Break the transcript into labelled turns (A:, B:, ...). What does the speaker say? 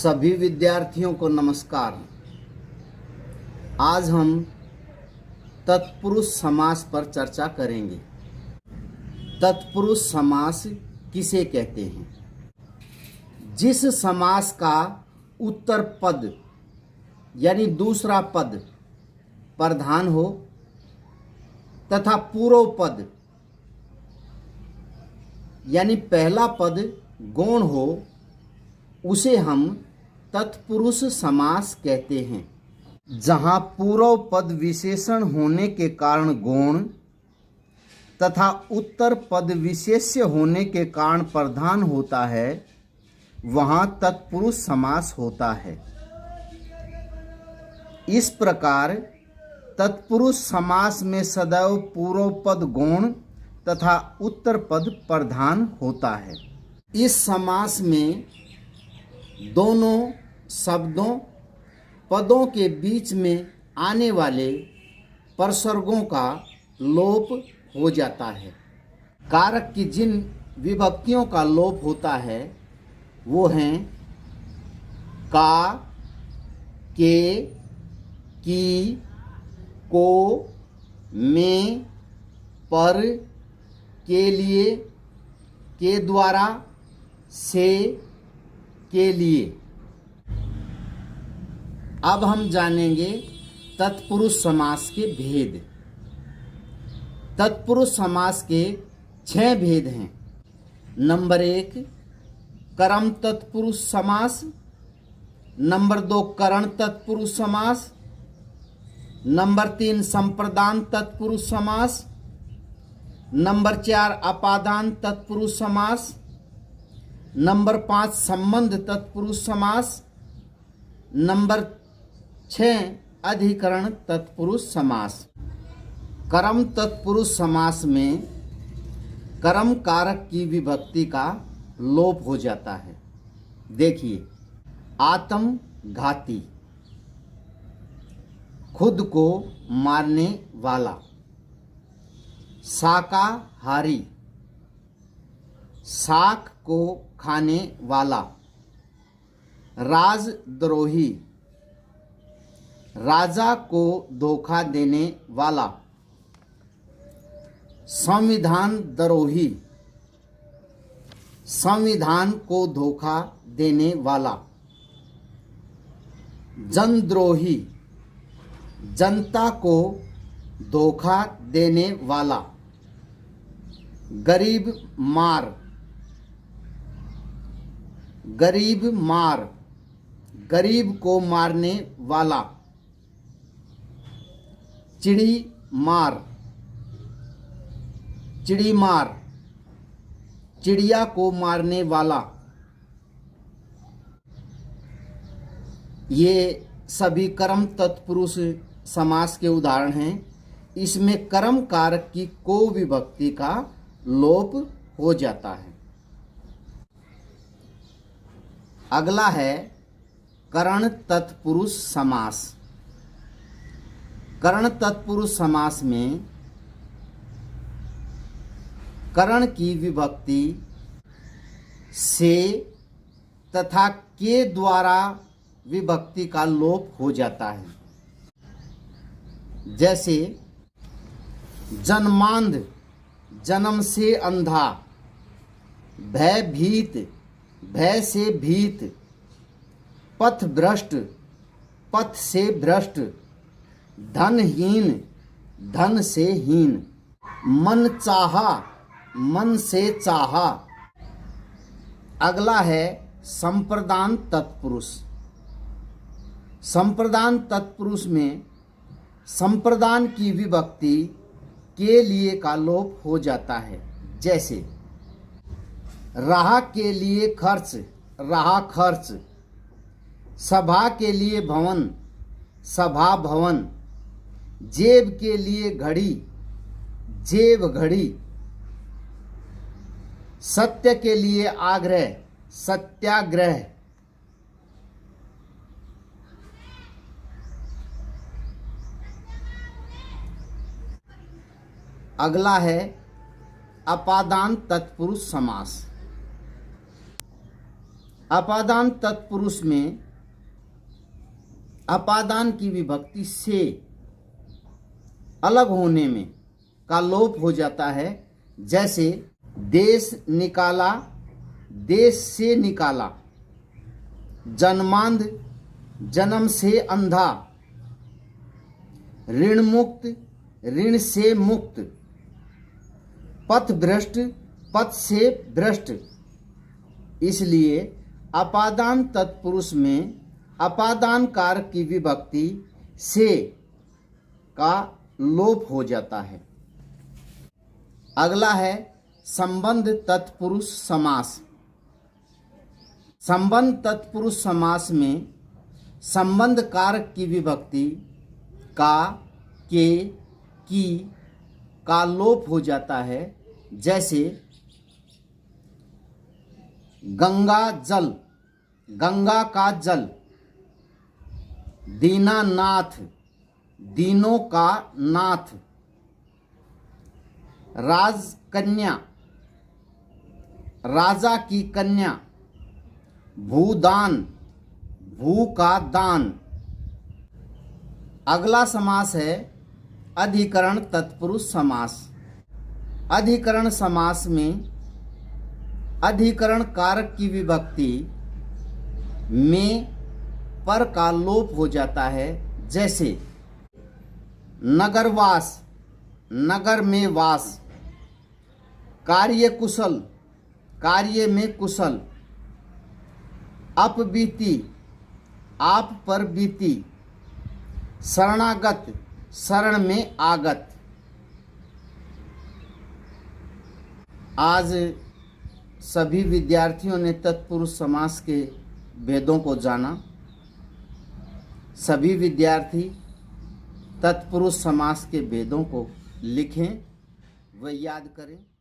A: सभी विद्यार्थियों को नमस्कार। आज हम तत्पुरुष समास पर चर्चा करेंगे। तत्पुरुष समास किसे कहते हैं? जिस समास का उत्तर पद यानी दूसरा पद प्रधान हो तथा पूर्व पद यानी पहला पद गौण हो, उसे हम तत्पुरुष समास कहते हैं। जहाँ पूर्व पद विशेषण होने के कारण गौण तथा उत्तर पद विशेष्य होने के कारण प्रधान होता है, वहाँ तत्पुरुष समास होता है। इस प्रकार तत्पुरुष समास में सदैव पूर्व पद गौण तथा उत्तर पद प्रधान होता है। इस समास में दोनों शब्दों पदों के बीच में आने वाले परसर्गों का लोप हो जाता है। कारक की जिन विभक्तियों का लोप होता है वो हैं का, के, की, को, में, पर, के लिए, के द्वारा, से, के लिए। अब हम जानेंगे तत्पुरुष समास के भेद। तत्पुरुष समास के 6 भेद हैं। नंबर 1 कर्म तत्पुरुष समास, नंबर 2 करण तत्पुरुष समास, नंबर 3 संप्रदान तत्पुरुष समास, नंबर 4 अपादान तत्पुरुष समास, नंबर 5 संबंध तत्पुरुष समास, नंबर 6 अधिकरण तत्पुरुष समास। कर्म तत्पुरुष समास में कर्म कारक की विभक्ति का लोप हो जाता है। देखिए, आत्मघाती, खुद को मारने वाला, शाकाहारी, शाक को खाने वाला, राजद्रोही, राजा को धोखा देने वाला, संविधान द्रोही, संविधान को धोखा देने वाला, जनद्रोही, जनता को धोखा देने वाला, गरीब मार, गरीब मार, गरीब को मारने वाला, चिड़ी मार, चिड़ी मार, चिड़िया को मारने वाला। ये सभी कर्म तत्पुरुष समास के उदाहरण हैं। इसमें कर्म कारक की को विभक्ति का लोप हो जाता है। अगला है करण तत्पुरुष समास। करण तत्पुरुष समास में करण की विभक्ति से तथा के द्वारा विभक्ति का लोप हो जाता है। जैसे जन्मांध, जन्म से अंधा, भयभीत, भय से भीत, पथभ्रष्ट, पथ से भ्रष्ट, धनहीन, धन से हीन, मन चाहा, मन से चाहा। अगला है संप्रदान तत्पुरुष। संप्रदान तत्पुरुष में संप्रदान की विभक्ति के लिए का लोप हो जाता है। जैसे राह के लिए खर्च, राह खर्च, सभा के लिए भवन, सभा भवन, जेब के लिए घड़ी, जेब घड़ी, सत्य के लिए आग्रह, सत्याग्रह। अगला है अपादान तत्पुरुष समास। अपादान तत्पुरुष में अपादान की विभक्ति से अलग होने में का लोप हो जाता है। जैसे देश निकाला, देश से निकाला, जन्मांध, जन्म से अंधा, ऋण मुक्त, ऋण से मुक्त, पथ भ्रष्ट, पथ से भ्रष्ट। इसलिए अपादान तत्पुरुष में अपादान कारक की विभक्ति से का लोप हो जाता है। अगला है संबंध तत्पुरुष समास। संबंध तत्पुरुष समास में संबंध कारक की विभक्ति का, के, की का लोप हो जाता है। जैसे गंगा जल, गंगा का जल, दीनानाथ, दीनों का नाथ, राजकन्या, राजा की कन्या, भूदान, भू का दान। अगला समास है अधिकरण तत्पुरुष समास। अधिकरण समास में अधिकरण कारक की विभक्ति में पर का लोप हो जाता है। जैसे नगरवास, नगर में वास, कार्य कुशल, कार्य में कुशल, अपबीती, आप पर बीती, शरणागत, शरण में आगत। आज सभी विद्यार्थियों ने तत्पुरुष समास के भेदों को जाना। सभी विद्यार्थी तत्पुरुष समास के भेदों को लिखें व याद करें।